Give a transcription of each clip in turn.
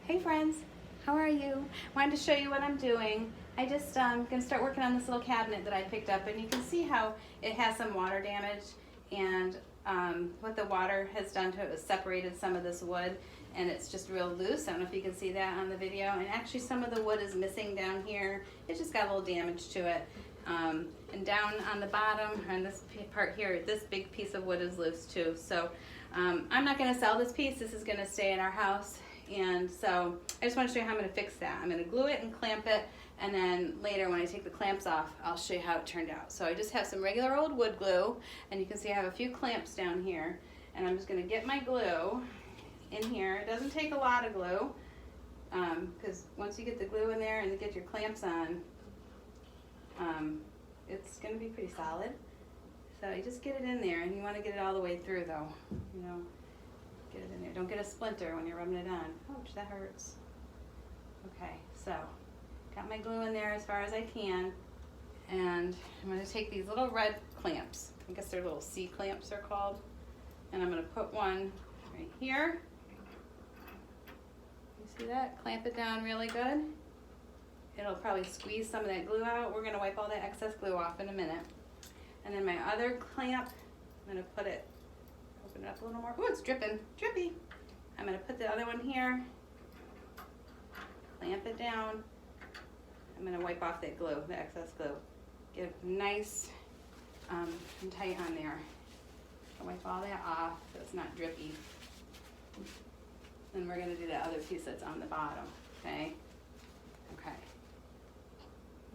Hey friends, how are you? Wanted to show you what I'm doing. I just gonna start working on this little cabinet that I picked up, and you can see how it has some water damage, and what the water has done to it is separated some of this wood, and it's just real loose. I don't know if you can see that on the video, and actually some of the wood is missing down here. It just got a little damage to it. And down on the bottom, on this part here, this big piece of wood is loose too. So I'm not gonna sell this piece. This is gonna stay in our house. And so I just want to show you how I'm going to fix that. I'm going to glue it and clamp it, and then later when I take the clamps off, I'll show you how it turned out. So I just have some regular old wood glue, and you can see I have a few clamps down here, and I'm just going to get my glue in here. It doesn't take a lot of glue, because once you get the glue in there and get your clamps on, it's going to be pretty solid. So you just get it in there, and you want to get it all the way through though, you know. Get it in there. Don't get a splinter when you're rubbing it on. Ouch, that hurts. Okay, so got my glue in there as far as I can, and I'm going to take these little red clamps. I guess they're little C clamps they're called, and I'm going to put one right here. You see that? Clamp it down really good. It'll probably squeeze some of that glue out. We're going to wipe all that excess glue off in a minute. And then my other clamp, I'm going to put it, open it up a little more. Ooh, it's dripping, drippy. I'm gonna put the other one here, clamp it down. I'm gonna wipe off that glue, the excess glue. Get it nice and tight on there. I'll wipe all that off so it's not drippy. Then we're gonna do the other piece that's on the bottom, okay? Okay.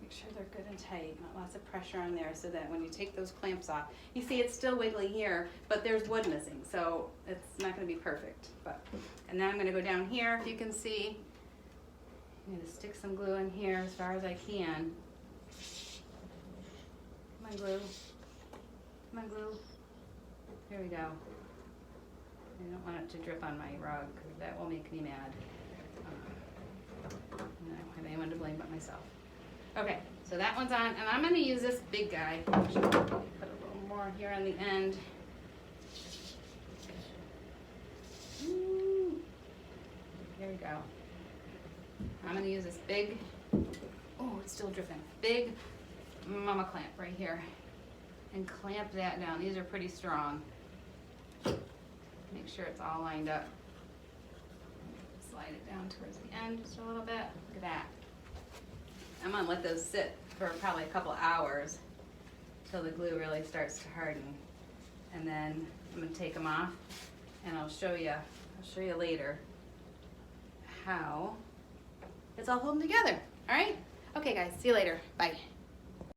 Make sure they're good and tight, not lots of pressure on there, so that when you take those clamps off, you see it's still wiggly here, but there's wood missing, so it's not going to be perfect. And then I'm going to go down here, if you can see. I'm going to stick some glue in here as far as I can. Come on, glue. Come on, glue. There we go. I don't want it to drip on my rug, because that will make me mad. And I don't have anyone to blame but myself. Okay, so that one's on, and I'm going to use this big guy. Put a little more here on the end. There we go. I'm going to use this big, oh, it's still dripping, big mama clamp right here, and clamp that down. These are pretty strong. Make sure it's all lined up. Slide it down towards the end just a little bit. Look at that. I'm going to let those sit for probably a couple hours till the glue really starts to harden. And then I'm going to take them off, and I'll show you later how it's all holding together. All right? Okay guys, see you later. Bye.